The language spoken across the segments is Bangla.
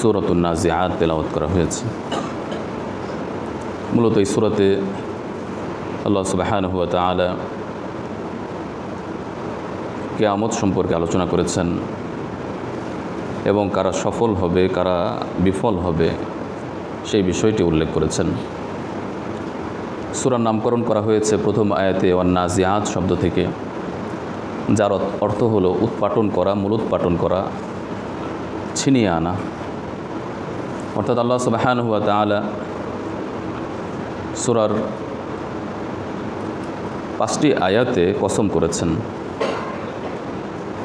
সূরাতুন নাজিআত তেলাওয়াত করা হয়েছে। মূলত এই সূরাতে আল্লাহ সুবহানাহু ওয়া তাআলা কিয়ামত সম্পর্কে আলোচনা করেছেন এবং কারা সফল হবে কারা বিফল হবে সেই বিষয়টি উল্লেখ করেছেন। সূরার নামকরণ করা হয়েছে প্রথম আয়াতে ওয়ান নাজিআত শব্দ থেকে, যার অর্থ হলো উৎপাটন করা, মূলোৎপাটন করা, ছিনিয়ে আনা। অর্থাৎ আল্লাহ সুবহানাহু ওয়া তাআলা সূরার 5টি আয়াতে কসম করেছেন,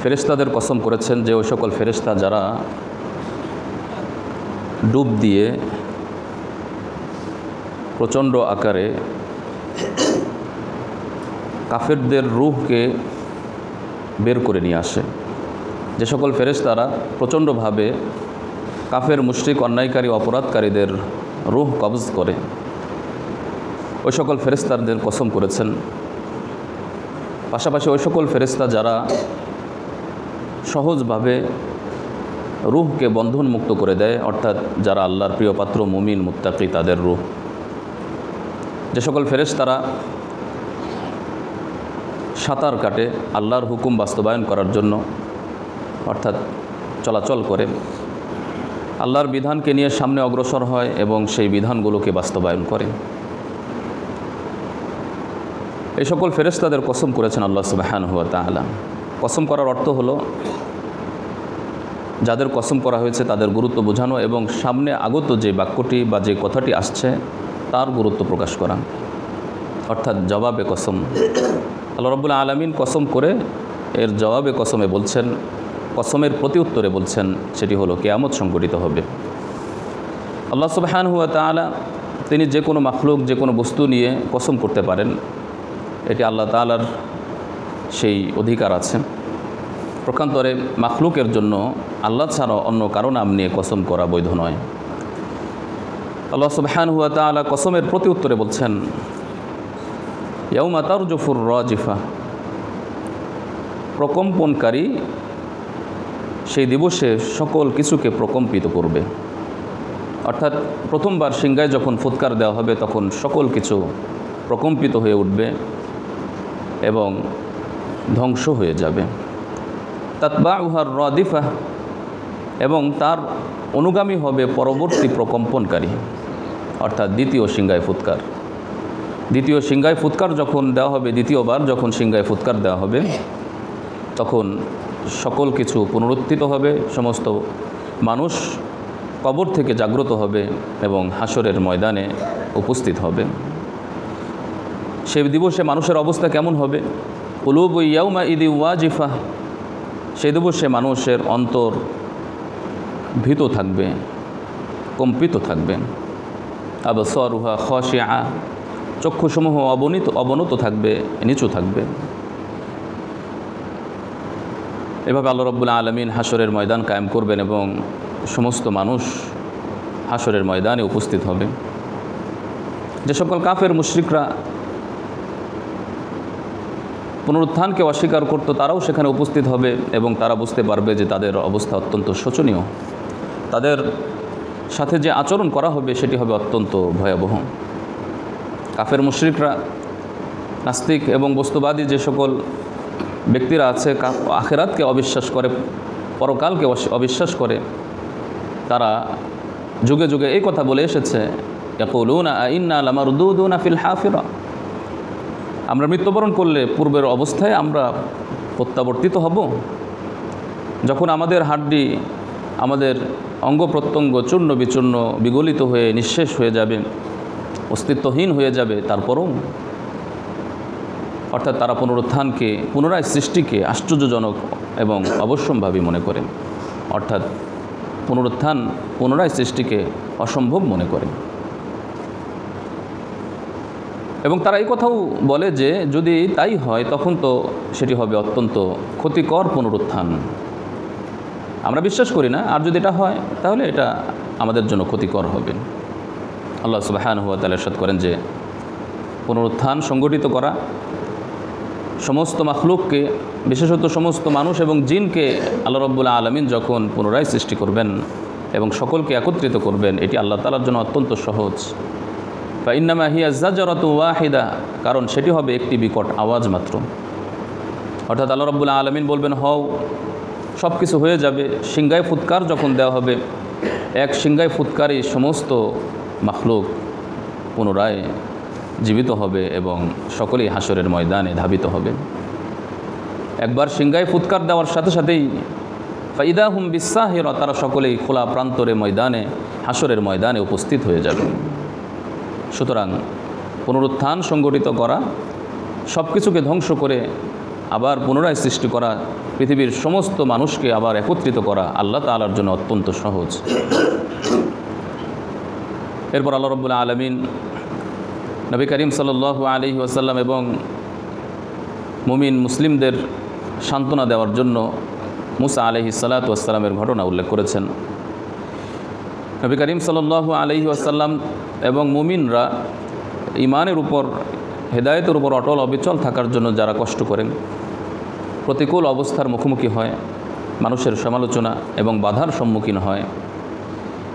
ফেরেশতাদের কসম করেছেন যে ওই সকল ফেরেশতা যারা ডুব দিয়ে প্রচণ্ড আকারে কাফেরদের রূহকে বের করে নিয়ে আসে, যে সকল ফেরেশতারা প্রচণ্ডভাবে কাফের মুশরিক অন্যায়কারী অপরাধকারীদের রূহ কবজ করে, ওই সকল ফেরেশতাদের কসম করেছেন। পাশাপাশি ওই সকল ফেরেশতা যারা সহজভাবে রূহকে বন্ধনমুক্ত করে দেয়, অর্থাৎ যারা আল্লাহর প্রিয়পাত্র মুমিন মুত্তাকি তাদের রূহ, যে সকল ফেরেশতারা সাঁতার কাটে আল্লাহর হুকুম বাস্তবায়ন করার জন্য, অর্থাৎ চলাচল করে আল্লাহর বিধানকে নিয়ে সামনে অগ্রসর হয় এবং সেই বিধানগুলোকে বাস্তবায়ন করে, এই সকল ফেরেশতাদের কসম করেছেন আল্লাহ সুবহানাহু ওয়া তাআলা। কসম করার অর্থ হলো যাদের কসম করা হয়েছে তাদের গুরুত্ব বোঝানো এবং সামনে আগত যে বাক্যটি বা যে কথাটি আসছে তার গুরুত্ব প্রকাশ করা, অর্থাৎ জবাবে কসম। আল্লাহ রাব্বুল আলামিন কসম করে এর জবাবে কসমে বলছেন, কসমের প্রতি উত্তরে বলছেন, সেটি হলো কিয়ামত সংঘটিত হবে। আল্লাহ সুবহানাহু ওয়া তাআলা তিনি যে কোনো মাখলুক যে কোনো বস্তু নিয়ে কসম করতে পারেন, এটি আল্লাহ তাআলার সেই অধিকার আছে। প্রকান্তরে মাখলুকের জন্য আল্লাহ ছাড়া অন্য কারো নাম নিয়ে কসম করা বৈধ নয়। আল্লাহ সুবহানাহু ওয়া তাআলা কসমের প্রতি উত্তরে বলছেন, ইয়াউমা তারজুফুর রাজিফা, প্রকম্পনকারী সেই দিবসে সকল কিছুকে প্রকম্পিত করবে। অর্থাৎ প্রথমবার সিংহায় যখন ফুৎকার দেওয়া হবে তখন সকল কিছু প্রকম্পিত হয়ে উঠবে এবং ধ্বংস হয়ে যাবে। তাতবাউহার রাদিফা, এবং তার অনুগামী হবে পরবর্তী প্রকম্পনকারী, অর্থাৎ দ্বিতীয় সিংহায় ফুৎকার। দ্বিতীয় সিংহায় ফুৎকার যখন দেওয়া হবে, দ্বিতীয়বার যখন সিংহায় ফুৎকার দেওয়া হবে তখন সকল কিছু পুনরুত্থিত হবে, সমস্ত মানুষ কবর থেকে জাগ্রত হবে এবং হাসরের ময়দানে উপস্থিত হবে। সেই দিবসে মানুষের অবস্থা কেমন হবে? কুলুবু ইয়াউমাইযি ওয়াজিফা, সেই দিবসে মানুষের অন্তর ভীত থাকবে, কম্পিত থাকবে। আবসারুহা খাশিআ, চক্ষুসমূহ অবনত থাকবে, নিচু থাকবে। এভাবে আল্লাহ রাব্বুল আলামিন হাসরের ময়দান কায়েম করবেন এবং সমস্ত মানুষ হাসরের ময়দানে উপস্থিত হবে। যে সকল কাফের মুশরিকরা পুনরুত্থানকে অস্বীকার করত তারাও সেখানে উপস্থিত হবে এবং তারা বুঝতে পারবে যে তাদের অবস্থা অত্যন্ত শোচনীয়, তাদের সাথে যে আচরণ করা হবে সেটি হবে অত্যন্ত ভয়াবহ। কাফের মুশরিকরা, নাস্তিক এবং বস্তুবাদী যে সকল ব্যক্তিরা আছে, আখিরাতকে অবিশ্বাস করে, পরকালকে অবিশ্বাস করে, তারা যুগে যুগে এই কথা বলে এসেছে, ইয়াকুলুনা আইন্না লামারদুদুনা ফিল হাফিরা, আমরা মৃত্যুবরণ করলে পূর্বের অবস্থায় আমরা প্রত্যাবর্তিত হব। যখন আমাদের হাড্ডি, আমাদের অঙ্গ প্রত্যঙ্গ চূর্ণ বিচূর্ণ বিগলিত হয়ে নিঃশেষ হয়ে যাবে, অস্তিত্বহীন হয়ে যাবে, তারপরও, অর্থাৎ তারা পুনরুত্থানকে, পুনরায় সৃষ্টিকে আশ্চর্যজনক এবং অবশ্যম্ভাবী মনে করে, অর্থাৎ পুনরুত্থান পুনরায় সৃষ্টিকে অসম্ভব মনে করে। এবং তারা এই কথাও বলে যে যদি তাই হয় তখন তো সেটি হবে অত্যন্ত ক্ষতিকর পুনরুত্থান। আমরা বিশ্বাস করি না, আর যদি এটা হয় তাহলে এটা আমাদের জন্য ক্ষতিকর হবে। আল্লাহ সুবহানাহু ওয়া তাআলা ইরশাদ করেন যে পুনরুত্থান সংগঠিত করা সমস্ত মাখলুককে, বিশেষত সমস্ত মানুষ এবং জিনকে আল্লাহ রাব্বুল আলামিন যখন পুনরায় সৃষ্টি করবেন এবং সকলকে একত্রিত করবেন, এটি আল্লাহ তাআলার জন্য অত্যন্ত সহজ। ফাইন্নামা হিয়া যাজরাতু ওয়াহিদা, কারণ সেটি হবে একটি বিকট আওয়াজ মাত্র। অর্থাৎ আল্লাহ রাব্বুল আলামিন বলবেন হও, সব কিছু হয়ে যাবে। সিংগায় ফুৎকার যখন দেওয়া হবে, এক সিংগায় ফুৎকারে সমস্ত মাখলুক পুনরায় জীবিত হবে এবং সকলেই হাসরের ময়দানে ধাবিত হবে। একবার সিংগায় ফুৎকার দেওয়ার সাথে সাথেই ফাইদা হুম বিসাহিরা, তারা সকলেই খোলা প্রান্তরে ময়দানে, হাসরের ময়দানে উপস্থিত হয়ে যাবে। সুতরাং পুনরুত্থান সংগঠিত করা, সব কিছুকে ধ্বংস করে আবার পুনরায় সৃষ্টি করা, পৃথিবীর সমস্ত মানুষকে আবার একত্রিত করা আল্লাহ তাআলার জন্য অত্যন্ত সহজ। এরপর আল্লাহ রাব্বুল আলামিন নবী করিম সাল্লাল্লাহু আলাইহি ওয়াসাল্লাম এবং মুমিন মুসলিমদের সান্ত্বনা দেওয়ার জন্য মুসা আলাইহিস সালাতু ওয়াসসালামের ঘটনা উল্লেখ করেছেন। নবী করিম সাল্লাল্লাহু আলাইহি ওয়াসাল্লাম এবং মুমিনরা ঈমানের উপর, হেদায়েতের উপর অটল অবিচল থাকার জন্য যারা কষ্ট করেন, প্রতিকূল অবস্থার মুখোমুখি হয়, মানুষের সমালোচনা এবং বাধার সম্মুখীন হয়,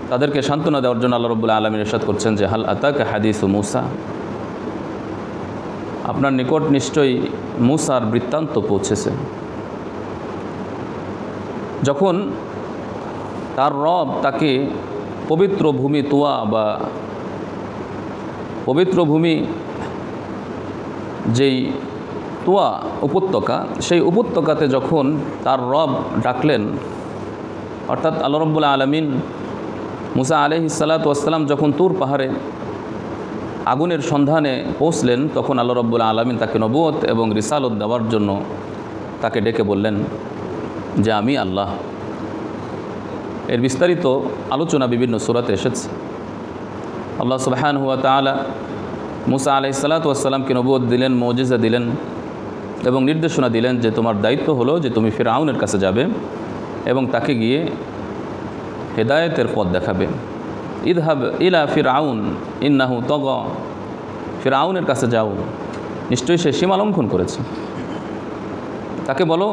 তাদেরকে সান্ত্বনা দেওয়ার জন্য আল্লাহ রাব্বুল আলামিন ইরশাদ করছেন যে হাল আতাকা হাদিসু মুসা, আপনার নিকট নিশ্চয়ই মুসার বৃত্তান্ত পৌঁছেছে। যখন তার রব তাকে পবিত্র ভূমি তুয়া বা পবিত্র ভূমি যেই তুয়া উপত্যকা, সেই উপত্যকাতে যখন তার রব ডাকলেন, অর্থাৎ আল্লাহ রাব্বুল আলামিন মুসা আলাইহিস সালাতু ওয়াসসালাম যখন তুর পাহাড়ে আগুনের সন্ধানে পৌঁছলেন, তখন আল্লাহ রাব্বুল আলামিন তাকে নবুয়ত এবং রিসালত দেওয়ার জন্য তাকে ডেকে বললেন যে আমি আল্লাহ। এর বিস্তারিত আলোচনা বিভিন্ন সূরাতে এসেছে। আল্লাহ সুবহানাহু ওয়া তাআলা মুসা আলাইহিস সালাতু ওয়াসসালামকে নবুয়ত দিলেন, মুজিজা দিলেন এবং নির্দেশনা দিলেন যে তোমার দায়িত্ব হলো যে তুমি ফিরআউনের কাছে যাবে এবং তাকে গিয়ে হেদায়েতের পথ দেখাবে। ইযহাব ইলা ফিরআউন ইন্নাহু তাগা, ফিরআউনের কাছে যাও, নিশ্চয়ই সে সীমা লঙ্ঘন করেছে। তাকে বলো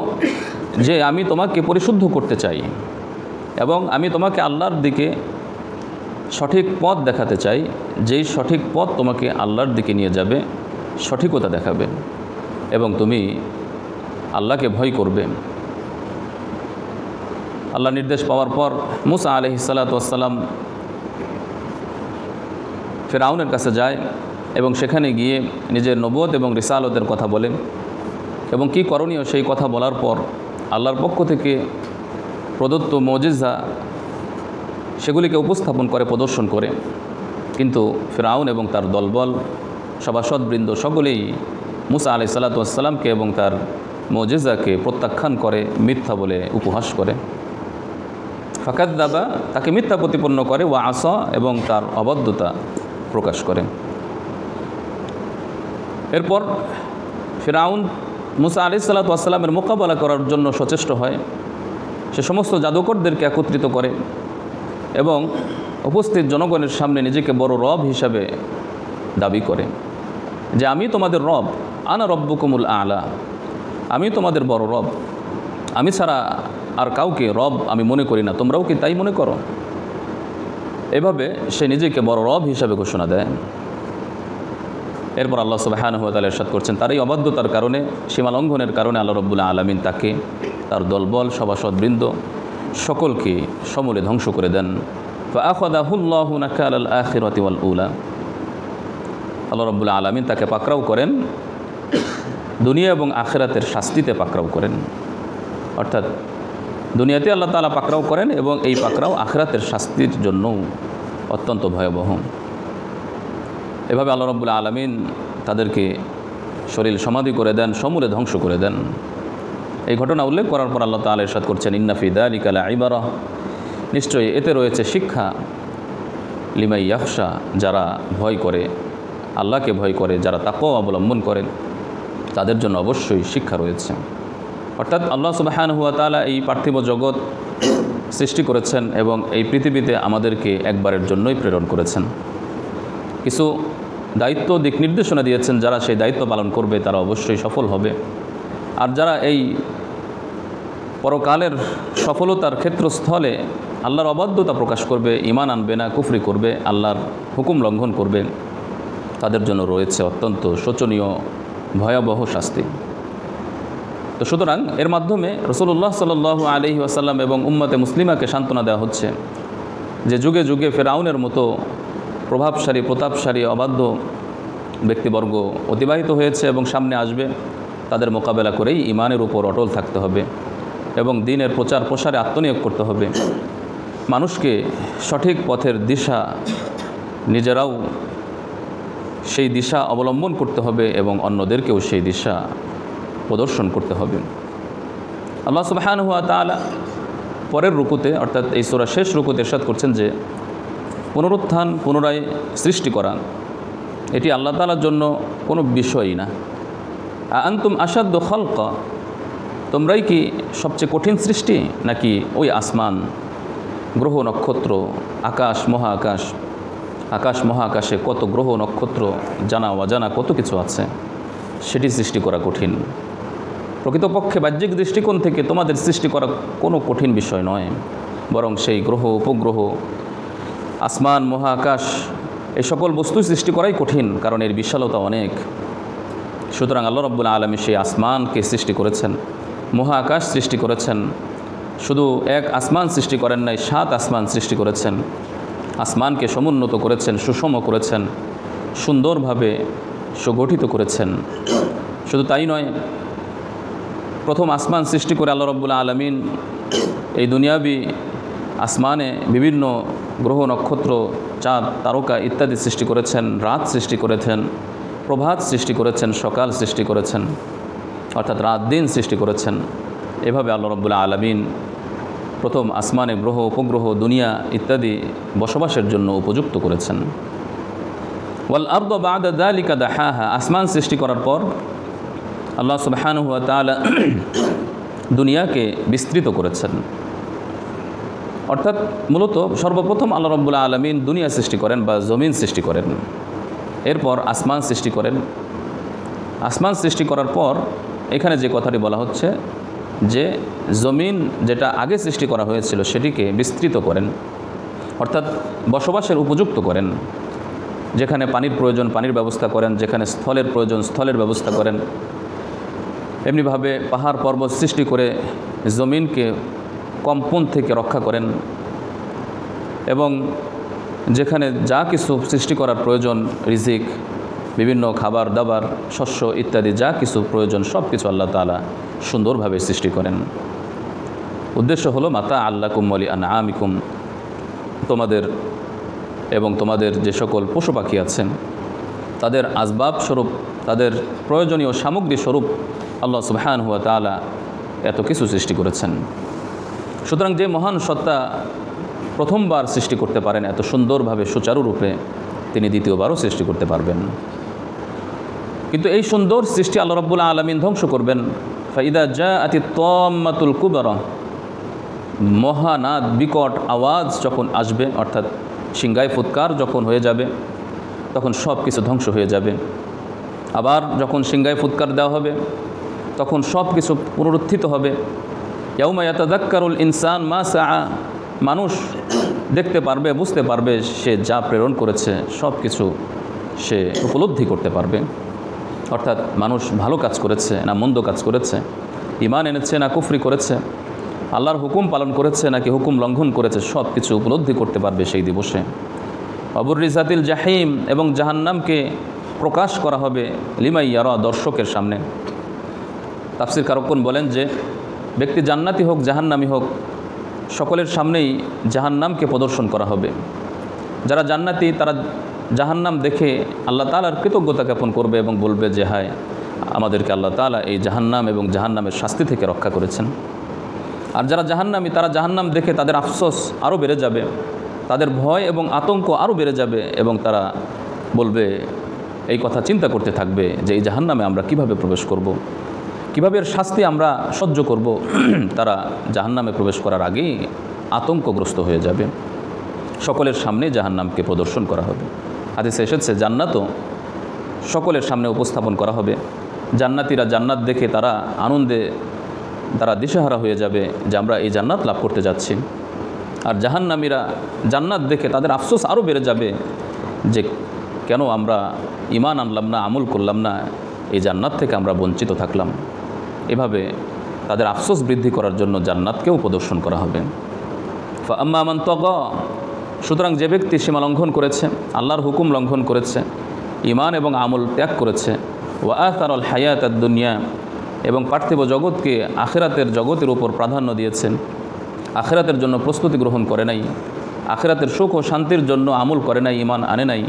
যে আমি তোমাকে পরিশুদ্ধ করতে চাই এবং আমি তোমাকে আল্লাহর দিকে সঠিক পথ দেখাতে চাই, যেই সঠিক পথ তোমাকে আল্লাহর দিকে নিয়ে যাবে, সঠিকতা দেখাবে এবং তুমি আল্লাহকে ভয় করবে। আল্লাহ নির্দেশ পাওয়ার পর মুসা আলাইহিস সালাতু ওয়াসসালাম ফিরআউনের কাছে যায় এবং সেখানে গিয়ে নিজের নবুয়ত এবং রিসালতের কথা বলে এবং কি করণীয় সেই কথা বলার পর আল্লাহর পক্ষ থেকে প্রদত্ত মুজিজা সেগুলিকে উপস্থাপন করে, প্রদর্শন করে। কিন্তু ফিরআউন এবং তার দলবল, সভাসদবৃন্দ সকলেই মুসা আলাইহিস সালাতু ওয়াসসালামকে এবং তার মুজিজাকে প্রত্যাখ্যান করে, মিথ্যা বলে উপহাস করে। ফাকাদ্দাবা, তাকে মিথ্যা প্রতিপন্ন করে, ওয়া আসা, এবং তার অবাধ্যতা প্রকাশ করে। এরপর ফিরআউন মুসা আলাইহিস সালাতু ওয়াসসালামের মোকাবেলা করার জন্য সচেষ্ট হয়। সে সমস্ত জাদুকরদেরকে একত্রিত করে এবং উপস্থিত জনগণের সামনে নিজেকে বড় রব হিসাবে দাবি করে যে আমি তোমাদের রব, আনা রব্বুকুমুল আলা, আমি তোমাদের বড় রব, আমি ছাড়া আর কাউকে রব আমি মনে করি না, তোমরাও কি তাই মনে করো? এভাবে সে নিজেকে বড় রব হিসাবে ঘোষণা দেয়। এরপর আল্লাহ সুবহানাহু ওয়া তাআলা ইরশাদ করছেন তার এই অবাধ্যতার কারণে, সীমালঙ্ঘনের কারণে আল্লাহ রাব্বুল আলামিন তাকে, তার দলবল, সভাসদবৃন্দ সকলকে সমূলে ধ্বংস করে দেন। ফাআখাযাহুল্লাহু নাকালাল আখিরাতি ওয়াল উলা, আল্লাহ রাব্বুল আলামিন তাকে পাকড়াও করেন, দুনিয়া এবং আখিরাতের শাস্তিতে পাকড়াও করেন। অর্থাৎ দুনিয়াতে আল্লাহ তাআলা পাকড়াও করেন এবং এই পাকড়াও আখিরাতের শাস্তির জন্যও অত্যন্ত ভয়াবহ। এভাবে আল্লাহ রাব্বুল আলামিন তাদেরকে শরীর সমাধি করে দেন, সমূলে ধ্বংস করে দেন। এই ঘটনা উল্লেখ করার পর আল্লাহ তাআলা ইরশাদ করছেন ইন্না ফি যালিকা লাইবারা, নিশ্চয়ই এতে রয়েছে শিক্ষা, লিমাই ইয়াখশা, যারা ভয় করে, আল্লাহকে ভয় করে, যারা তাকওয়া অবলম্বন করেন, তাদের জন্য অবশ্যই শিক্ষা রয়েছে। অর্থাৎ আল্লাহ সুবহানাহু ওয়া তাআলা এই পার্থিব জগৎ সৃষ্টি করেছেন এবং এই পৃথিবীতে আমাদেরকে একবারের জন্যই প্রেরণ করেছেন। কিছু দায়িত্ব দিক নির্দেশনা দিয়েছেন, যারা সেই দায়িত্ব পালন করবে তারা অবশ্যই সফল হবে। আর যারা এই পরকালের সফলতার ক্ষেত্রস্থলে আল্লাহর অবাধ্যতা প্রকাশ করবে, ঈমান আনবে না, কুফরি করবে, আল্লাহর হুকুম লঙ্ঘন করবে, তাদের জন্য রয়েছে অত্যন্ত শোচনীয় ভয়াবহ শাস্তি। তো সুতরাং এর মাধ্যমে রাসূলুল্লাহ সাল্লাল্লাহু আলাইহি ওয়াসাল্লাম এবং উম্মতে মুসলিমাকে সান্ত্বনা দেওয়া হচ্ছে যে যুগে যুগে ফেরাউনের মতো প্রভাবশালী প্রতাপশালী অবাধ্য ব্যক্তিবর্গ অতিবাহিত হয়েছে এবং সামনে আসবে, তাদের মোকাবেলা করেই ঈমানের উপর অটল থাকতে হবে এবং দ্বীনের প্রচার প্রসারে আত্মনিয়োগ করতে হবে। মানুষকে সঠিক পথের দিশা, নিজেরাও সেই দিশা অবলম্বন করতে হবে এবং অন্যদেরকেও সেই দিশা প্রদর্শন করতে হবে। আল্লাহ সুবহানাহু ওয়া তাআলা পরের রুকুতে, অর্থাৎ এই সূরার শেষ রুকুতে ইরশাদ করছেন যে পুনরুত্থান, পুনরায় সৃষ্টি করা এটি আল্লাহ তাআলার জন্য কোনো বিষয়ই না। আনতুম আশাদ্দু খালকা, তোমরাই কি সবচেয়ে কঠিন সৃষ্টি, নাকি ওই আসমান, গ্রহ নক্ষত্র, আকাশ মহাকাশ, আকাশ মহাকাশে কত গ্রহ নক্ষত্র, জানা অজানা কত কিছু আছে, সেটি সৃষ্টি করা কঠিন। প্রকৃতপক্ষে বাহ্যিক দৃষ্টিকোণ থেকে তোমাদের সৃষ্টি করা কোনো কঠিন বিষয় নয়, বরং সেই গ্রহ উপগ্রহ, আসমান মহাকাশ, এই সকল বস্তু সৃষ্টি করাই কঠিন, কারণ এর বিশালতা অনেক। সুতরাং আল্লাহ রাব্বুল আলামিন সেই আসমানকে সৃষ্টি করেছেন, মহাকাশ সৃষ্টি করেছেন। শুধু এক আসমান সৃষ্টি করেন নাই, 7 আসমান সৃষ্টি করেছেন। আসমানকে সমুন্নত করেছেন, সুষম করেছেন, সুন্দরভাবে সুগঠিত করেছেন। শুধু তাই নয়, প্রথম আসমান সৃষ্টি করে আল্লাহ রাব্বুল আলামিন এই দুনিয়াবি আসমানে বিভিন্ন গ্রহ নক্ষত্র, চাঁদ তারকা ইত্যাদি সৃষ্টি করেছেন, রাত সৃষ্টি করেছেন, প্রভাত সৃষ্টি করেছেন, সকাল সৃষ্টি করেছেন, অর্থাৎ রাত দিন সৃষ্টি করেছেন। এভাবে আল্লাহ রাব্বুল আলামিন প্রথম আসমানে গ্রহ উপগ্রহ দুনিয়া ইত্যাদি বসবাসের জন্য উপযুক্ত করেছেন। ওয়াল আরদ বা'দা যালিকা দাহাহা, আসমান সৃষ্টি করার পর আল্লাহ সুবহানাহু ওয়া তাআলা দুনিয়াকে বিস্তৃত করেছেন। অর্থাৎ মূলত সর্বপ্রথম আল্লাহ রাব্বুল আলামিন দুনিয়া সৃষ্টি করেন বা জমিন সৃষ্টি করেন, এরপর আসমান সৃষ্টি করেন। আসমান সৃষ্টি করার পর এখানে যে কথাটি বলা হচ্ছে যে জমিন যেটা আগে সৃষ্টি করা হয়েছিল সেটিকে বিস্তৃত করেন, অর্থাৎ বসবাসের উপযুক্ত করেন। যেখানে পানির প্রয়োজন পানির ব্যবস্থা করেন, যেখানে স্থলের প্রয়োজন স্থলের ব্যবস্থা করেন। এমনিভাবে পাহাড় পর্বত সৃষ্টি করে জমিনকে কম্পন থেকে রক্ষা করেন এবং যেখানে যা কিছু সৃষ্টি করার প্রয়োজন, রিজিক, বিভিন্ন খাবার দাবার, শস্য ইত্যাদি যা কিছু প্রয়োজন সব কিছু আল্লাহ তাআলা সুন্দরভাবে সৃষ্টি করেন। উদ্দেশ্য হলো মাতা আল্লাকুম ওয়া লিআনআমিকুম, তোমাদের এবং তোমাদের যে সকল পশু পাখি আছেন তাদের আসবাব স্বরূপ, তাদের প্রয়োজনীয় সামগ্রী স্বরূপ আল্লাহ সুবহানাহু ওয়া তাআলা এত কিছু সৃষ্টি করেছেন। সুতরাং যে মহান সত্তা প্রথমবার সৃষ্টি করতে পারেন এত সুন্দরভাবে সুচারুরূপে, তিনি দ্বিতীয়বারও সৃষ্টি করতে পারবেন। কিন্তু এই সুন্দর সৃষ্টি আল্লাহ রাব্বুল আলামিন ধ্বংস করবেন। ফাইদা জাআতিত তাম্মাতুল কুবরা, মহানাদ বিকট আওয়াজ যখন আসবে, অর্থাৎ সিংগায় ফুৎকার যখন হয়ে যাবে, তখন সব কিছু ধ্বংস হয়ে যাবে। আবার যখন সিংগায় ফুৎকার দেওয়া হবে তখন সব কিছু পুনরুত্থিত হবে। ইয়াউমা ইয়াতাযাক্কারুল ইনসান মা সাআ, মানুষ দেখতে পারবে, বুঝতে পারবে সে যা প্রেরণ করেছে সব কিছু সে উপলব্ধি করতে পারবে। অর্থাৎ মানুষ ভালো কাজ করেছে না মন্দ কাজ করেছে, ঈমান এনেছে না কুফরি করেছে, আল্লাহর হুকুম পালন করেছে নাকি হুকুম লঙ্ঘন করেছে, সব কিছু উপলব্ধি করতে পারবে সেই দিবসে। অবুররিজাতিল জাহিম, এবং জাহান্নামকে প্রকাশ করা হবে লিমাই ইয়ারা, দর্শকের সামনে। তাফসীর কারকগণ বলেন যে ব্যক্তি জান্নাতি হোক জাহান্নামী হোক, সকলের সামনেই জাহান্নামকে প্রদর্শন করা হবে। যারা জান্নাতি তারা জাহান্নাম দেখে আল্লাহ তাআলার কৃতজ্ঞতা জ্ঞাপন করবে এবং বলবে যে হায়, আমাদেরকে আল্লাহ তাআলা এই জাহান্নাম এবং জাহান্নামের শাস্তি থেকে রক্ষা করেছেন। আর যারা জাহান্নামী তারা জাহান্নাম দেখে তাদের আফসোস আরও বেড়ে যাবে, তাদের ভয় এবং আতঙ্ক আরও বেড়ে যাবে এবং তারা বলবে, এই কথা চিন্তা করতে থাকবে যে এই জাহান্নামে আমরা কিভাবে প্রবেশ করব, কিভাবে এর শাস্তি আমরা সহ্য করব। তারা জাহান্নামে প্রবেশ করার আগেই আতঙ্কগ্রস্ত হয়ে যাবে। সকলের সামনে জাহান্নামকে প্রদর্শন করা হবে। হাদিসে এসেছে জান্নাতও সকলের সামনে উপস্থাপন করা হবে। জান্নাতীরা জান্নাত দেখে তারা আনন্দে তারা দিশেহারা হয়ে যাবে যে আমরা এই জান্নাত লাভ করতে যাচ্ছি। আর জাহান্নামীরা জান্নাত দেখে তাদের আফসোস আরও বেড়ে যাবে যে কেন আমরা ঈমান আনলাম না, আমল করলাম না, এই জান্নাত থেকে আমরা বঞ্চিত থাকলাম। এভাবে তাদের আফসোস বৃদ্ধি করার জন্য জান্নাতকেও প্রদর্শন করা হবে। ফাআম্মা মান তাগা, সুতরাং যে ব্যক্তি সীমা লঙ্ঘন করেছে, আল্লাহর হুকুম লঙ্ঘন করেছে, ঈমান এবং আমল ত্যাগ করেছে, ওয়া আথারাল হায়াতাদ দুনিয়া, এবং পার্থিব জগৎকে আখিরাতের জগতের উপর প্রাধান্য দিয়েছেন, আখিরাতের জন্য প্রস্তুতি গ্রহণ করে নাই, আখিরাতের সুখ ও শান্তির জন্য আমল করে নাই, ঈমান আনে নাই,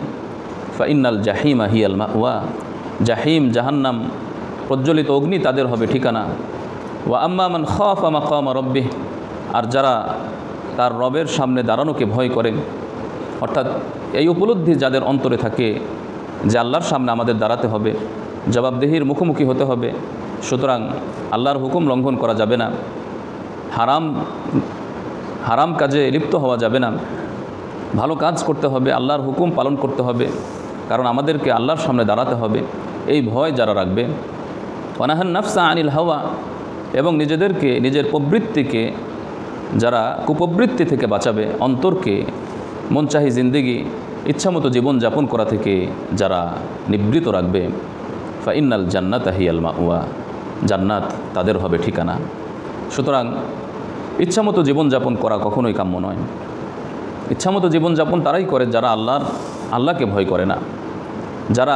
ফাইন্নাল জাহিমা হিয়াল মাওয়া, জাহিম জাহান্নাম প্রজ্বলিত অগ্নি তাদের হবে ঠিকানা। ওয়া আম্মা মান খাফা মাকামা রাব্বিহ, আর যারা তার রবের সামনে দাঁড়ানোকে ভয় করে, অর্থাৎ এই উপলব্ধি যাদের অন্তরে থাকে যে আল্লাহর সামনে আমাদের দাঁড়াতে হবে, জবাবদেহির মুখোমুখি হতে হবে, সুতরাং আল্লাহর হুকুম লঙ্ঘন করা যাবে না, হারাম কাজে লিপ্ত হওয়া যাবে না, ভালো কাজ করতে হবে, আল্লাহর হুকুম পালন করতে হবে, কারণ আমাদেরকে আল্লাহর সামনে দাঁড়াতে হবে, এই ভয় যারা রাখবে। ওয়ানাহান নাফসা আনিল হাওয়া, এবং নিজেদেরকে নিজের প্রবৃত্তিকে যারা কুপ্রবৃত্তি থেকে বাঁচাবে, অন্তরকে মনচাহি জিন্দেগি ইচ্ছামতো জীবনযাপন করা থেকে যারা নিবৃত রাখবে, ফাইন্নাল জান্নাতা হিয়াল মাওয়া, জান্নাত তাদের হবে ঠিকানা। সুতরাং ইচ্ছামতো জীবনযাপন করা কখনোই কাম্য নয়। ইচ্ছামতো জীবনযাপন তারাই করে যারা আল্লাহকে ভয় করে না, যারা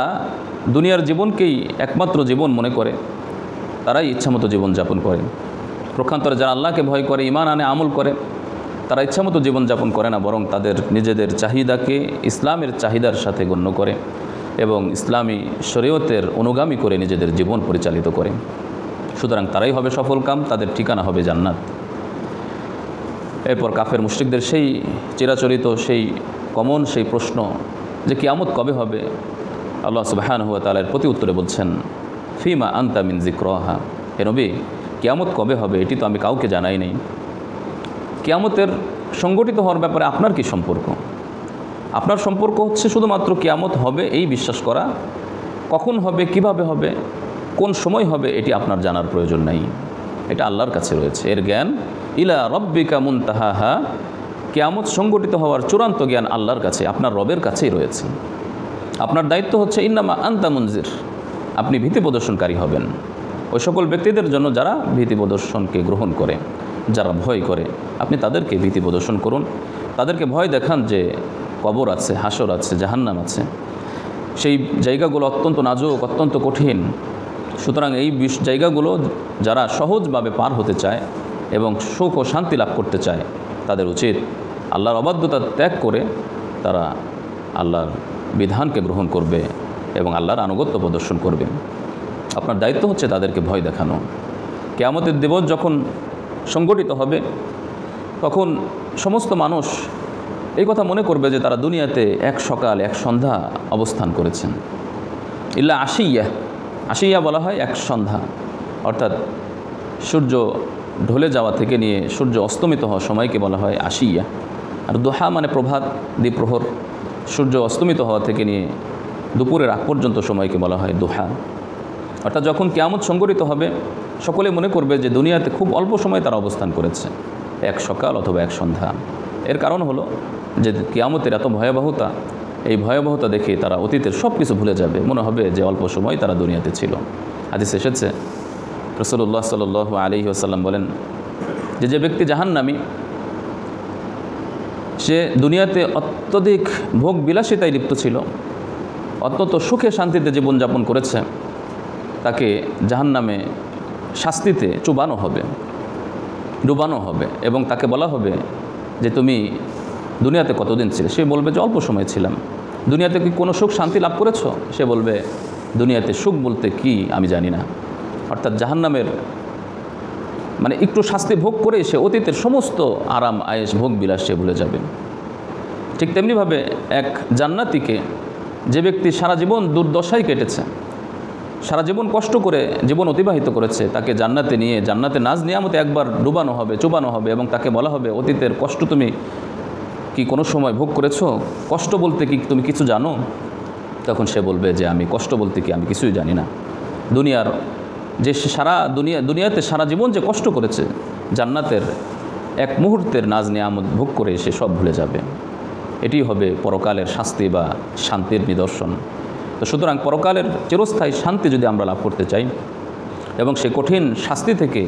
দুনিয়ার জীবনকেই একমাত্র জীবন মনে করে, তারাই ইচ্ছামতো জীবনযাপন করে। প্রক্ষান্তরে যারা আল্লাহকে ভয় করে, ঈমান আনে, আমল করে, তারা ইচ্ছামতো জীবনযাপন করে না, বরং তাদের নিজেদের চাহিদাকে ইসলামের চাহিদার সাথে গণ্য করে এবং ইসলামী শরীয়তের অনুগামী করে নিজেদের জীবন পরিচালিত করে। সুতরাং তারাই হবে সফলকাম, তাদের ঠিকানা হবে জান্নাত। এরপর কাফের মুশরিকদের সেই চিরাচরিত সেই কমন সেই প্রশ্ন যে কিয়ামত কবে হবে, আল্লাহ সুবহানাহু ওয়া তাআলার প্রতি উত্তরে বলছেন, ফিমা আনতা মিন যিকরাহা, হে নবী কিয়ামত কবে হবে এটি তো আমি কাউকে জানাই নাই। কিয়ামতের সংগঠিত হওয়ার ব্যাপারে আপনার কি সম্পর্ক? আপনার সম্পর্ক হচ্ছে শুধুমাত্র কিয়ামত হবে এই বিশ্বাস করা, কখন হবে, কিভাবে হবে, কোন সময় হবে এটি আপনার জানার প্রয়োজন নাই, এটা আল্লাহর কাছে রয়েছে। এর জ্ঞান ইলা রব্বিকা মুনতাহাহা, কিয়ামত সংগঠিত হওয়ার চূড়ান্ত জ্ঞান আল্লাহর কাছে, আপনার রবের কাছেই রয়েছে। আপনার দায়িত্ব হচ্ছে ইন্নামা আনতা মুনজির, আপনি ভীতি প্রদর্শনকারী হবেন ওই সকল ব্যক্তিদের জন্য যারা ভীতি প্রদর্শনকে গ্রহণ করে, যারা ভয় করে, আপনি তাদেরকে ভীতি প্রদর্শন করুন, তাদেরকে ভয় দেখান যে কবর আছে, হাসর আছে, জাহান্নাম আছে, সেই জায়গাগুলো অত্যন্ত নাজুক, অত্যন্ত কঠিন। সুতরাং এই জায়গাগুলো যারা সহজভাবে পার হতে চায় এবং সুখ ও শান্তি লাভ করতে চায়, তাদের উচিত আল্লাহর অবাধ্যতা ত্যাগ করে তারা আল্লাহর বিধানকে গ্রহণ করবে এবং আল্লাহর আনুগত্য প্রদর্শন করবে। আপনার দায়িত্ব হচ্ছে তাদেরকে ভয় দেখানো। কিয়ামতের দিবস যখন সংগঠিত হবে তখন সমস্ত মানুষ এই কথা মনে করবে যে তারা দুনিয়াতে এক সকাল এক সন্ধ্যা অবস্থান করেছেন। ইল্লা আশিয়া, আশিয়া বলা হয় এক সন্ধ্যা, অর্থাৎ সূর্য ঢলে যাওয়া থেকে নিয়ে সূর্য অস্তমিত হওয়ার সময়কে বলা হয় আশিয়া। আর দোহা মানে প্রভাত, দ্বিপ্রহর। সূর্য অস্তমিত হওয়া থেকে নিয়ে দুপুরের আগ পর্যন্ত সময়কে বলা হয় দোহা। অর্থাৎ যখন কিয়ামত সংগঠিত হবে সকলে মনে করবে যে দুনিয়াতে খুব অল্প সময় তারা অবস্থান করেছে, এক সকাল অথবা এক সন্ধ্যা। এর কারণ হলো যে কিয়ামতের এত ভয়াবহতা, এই ভয়াবহতা দেখে তারা অতীতের সব কিছু ভুলে যাবে, মনে হবে যে অল্প সময় তারা দুনিয়াতে ছিল। হাদিস এসেছে, রাসূলুল্লাহ সাল্লাল্লাহু আলাইহি ওয়াসাল্লাম বলেন যে ব্যক্তি জাহান্নামী, সে দুনিয়াতে অত্যধিক ভোগ বিলাসিতায় লিপ্ত ছিল, অত্যন্ত সুখে শান্তিতে জীবনযাপন করেছে, তাকে জাহান্নামে শাস্তিতে চুবানো হবে, ডুবানো হবে এবং তাকে বলা হবে যে তুমি দুনিয়াতে কতদিন ছিলে? সে বলবে যে অল্প সময় ছিলাম। দুনিয়াতে কি কোনো সুখ শান্তি লাভ করেছো? সে বলবে দুনিয়াতে সুখ বলতে কি আমি জানি না। অর্থাৎ জাহান্নামের মানে একটু শাস্তি ভোগ করে সে অতীতের সমস্ত আরাম আয়েশ ভোগ বিলাস সে ভুলে যাবে। ঠিক তেমনিভাবে এক জান্নাতীকে, যে ব্যক্তি সারা জীবন দুর্দশায় কেটেছে, সারা জীবন কষ্ট করে জীবন অতিবাহিত করেছে, তাকে জান্নাতে নিয়ে জান্নাতে নাজ নিয়ামতে একবার ডুবানো হবে, চুবানো হবে এবং তাকে বলা হবে অতীতের কষ্ট তুমি কি কোনো সময় ভোগ করেছো? কষ্ট বলতে কি তুমি কিছু জানো? তখন সে বলবে যে আমি কষ্ট বলতে কি আমি কিছুই জানি না। দুনিয়ার যে দুনিয়াতে সারা জীবন যে কষ্ট করেছে, জান্নাতের এক মুহূর্তের নাজ নিয়ামত ভোগ করে সে সব ভুলে যাবে। এটি হবে পরকালের শাস্তি বা শান্তির নিদর্শন। তো সুতরাং পরকালের চিরস্থায়ী শান্তি যদি আমরা লাভ করতে চাই এবং সে কঠিন শাস্তি থেকে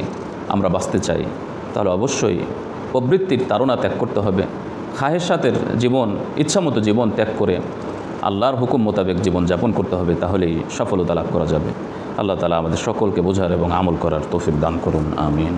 আমরা বাঁচতে চাই, তাহলে অবশ্যই প্রবৃত্তির তাড়না ত্যাগ করতে হবে। খাহেসাতের জীবন, ইচ্ছামতো জীবন ত্যাগ করে আল্লাহর হুকুম মোতাবেক জীবন যাপন করতে হবে, তাহলেই সফলতা লাভ করা যাবে। আল্লাহ তাআলা আমাদের সকলকে বোঝার এবং আমল করার তৌফিক দান করুন। আমিন।